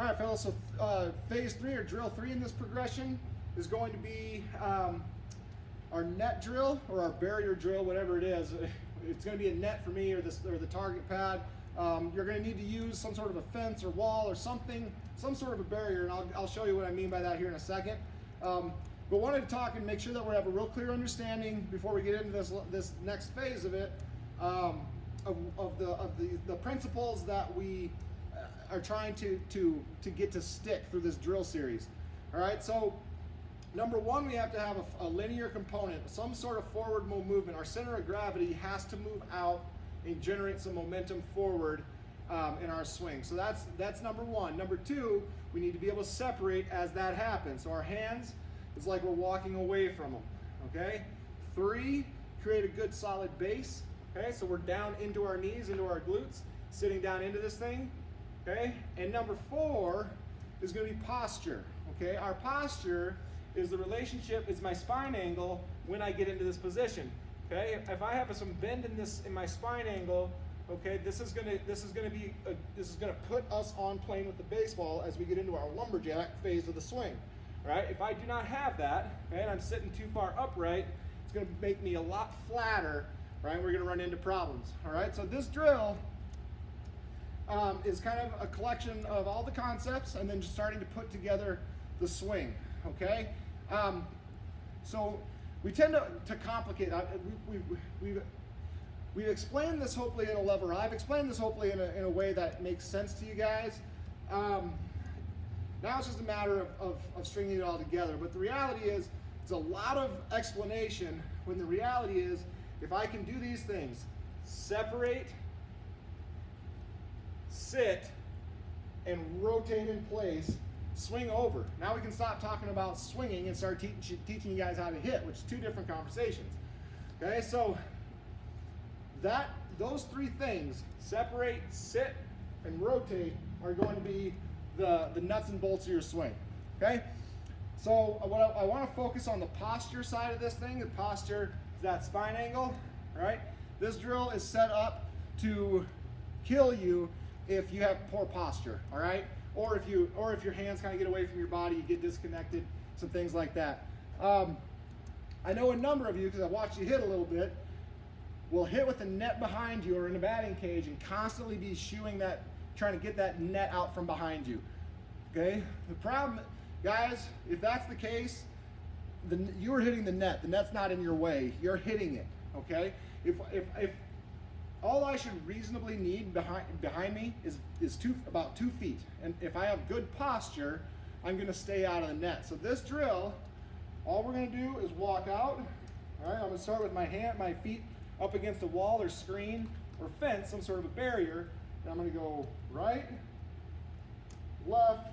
All right, fellas, so phase 3 or drill 3 in this progression is going to be our net drill or our barrier drill, whatever it is. It's going to be a net for me or the target pad. You're going to need to use some sort of a fence or wall or something, some sort of a barrier, and I'll show you what I mean by that here in a second. But wanted to talk and make sure that we have a real clear understanding before we get into this next phase of it, of the principles that we are trying to get to stick through this drill series. All right, so number one, we have to have a linear component, some sort of forward movement. Our center of gravity has to move out and generate some momentum forward in our swing. So that's number one. Number two, we need to be able to separate as that happens. So our hands, it's like we're walking away from them, okay? 3, create a good solid base, okay? So we're down into our knees, into our glutes, sitting down into this thing, okay? And number 4 is gonna be posture, okay? Our posture is the relationship, is my spine angle when I get into this position, okay? If I have some bend in my spine angle, okay, this is gonna put us on plane with the baseball as we get into our lumberjack phase of the swing. Right? If I do not have that, okay, and I'm sitting too far upright, it's going to make me a lot flatter, right? We're going to run into problems. All right, so this drill is kind of a collection of all the concepts and then just starting to put together the swing. Okay, so we tend to complicate. We've explained this hopefully in a level. I've explained this hopefully in a way that makes sense to you guys. Now it's just a matter of stringing it all together. But the reality is, it's a lot of explanation when the reality is, if I can do these things, separate, sit, and rotate in place, swing over. Now we can stop talking about swinging and start teaching you guys how to hit, which is 2 different conversations. Okay, so those 3 things, separate, sit, and rotate, are going to be the nuts and bolts of your swing, okay? So I want to focus on the posture side of this thing. The posture is that spine angle, right? This drill is set up to kill you if you have poor posture, all right? Or if your hands kind of get away from your body, you get disconnected, some things like that. I know a number of you, because I've watched you hit a little bit, will hit with the net behind you or in a batting cage and constantly be shooing that, trying to get that net out from behind you. Okay, the problem, guys, if that's the case, you are hitting the net. The net's not in your way. You're hitting it. Okay, if all I should reasonably need behind me is about 2 feet, and if I have good posture, I'm going to stay out of the net. So this drill, all we're going to do is walk out. All right, I'm going to start with my feet up against a wall or screen or fence, some sort of a barrier. And I'm going to go right, left,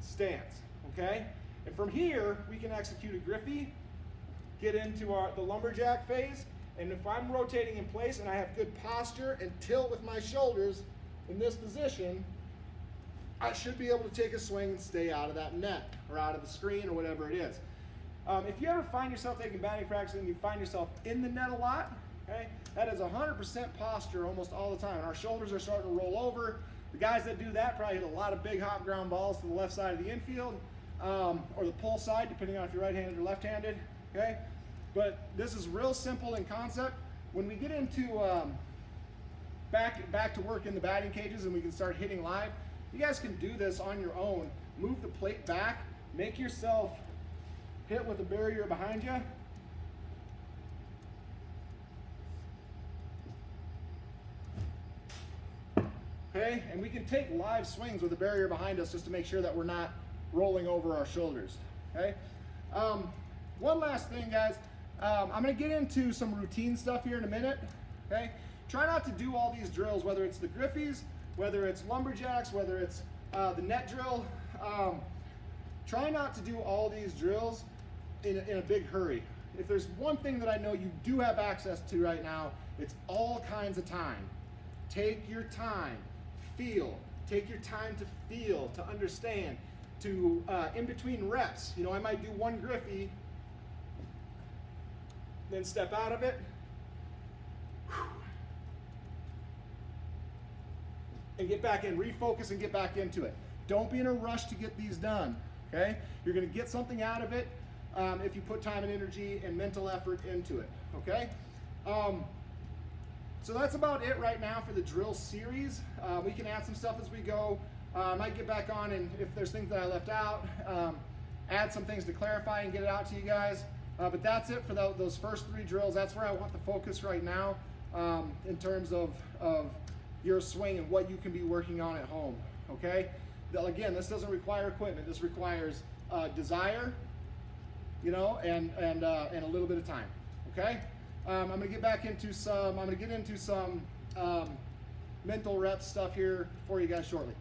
stance, okay? And from here, we can execute a Griffey, get into the lumberjack phase, and if I'm rotating in place and I have good posture and tilt with my shoulders in this position, I should be able to take a swing and stay out of that net or out of the screen or whatever it is. If you ever find yourself taking batting practice and you find yourself in the net a lot, okay, that is 100% posture almost all the time. Our shoulders are starting to roll over. The guys that do that probably hit a lot of big hop ground balls to the left side of the infield, or the pull side, depending on if you're right-handed or left-handed, okay? But this is real simple in concept. When we get into back to work in the batting cages and we can start hitting live, you guys can do this on your own. Move the plate back, make yourself hit with a barrier behind you. Okay, and we can take live swings with a barrier behind us just to make sure that we're not rolling over our shoulders. Okay, one last thing, guys. I'm going to get into some routine stuff here in a minute. Okay, try not to do all these drills, whether it's the Griffies, whether it's lumberjacks, whether it's the net drill. Try not to do all these drills in a big hurry. If there's one thing that I know you do have access to right now, it's all kinds of time. Take your time. Feel. Take your time to feel, to understand, to in between reps. You know, I might do 1 Griffey, then step out of it, and get back in, refocus and get back into it. Don't be in a rush to get these done, okay? You're gonna get something out of it if you put time and energy and mental effort into it, okay? So that's about it right now for the drill series. We can add some stuff as we go. I might get back on, and if there's things that I left out, add some things to clarify and get it out to you guys. But that's it for those first 3 drills. That's where I want the focus right now in terms of your swing and what you can be working on at home, okay? Again, this doesn't require equipment. This requires desire, you know, and a little bit of time, okay? I'm gonna get back into some, mental rep stuff here for you guys shortly.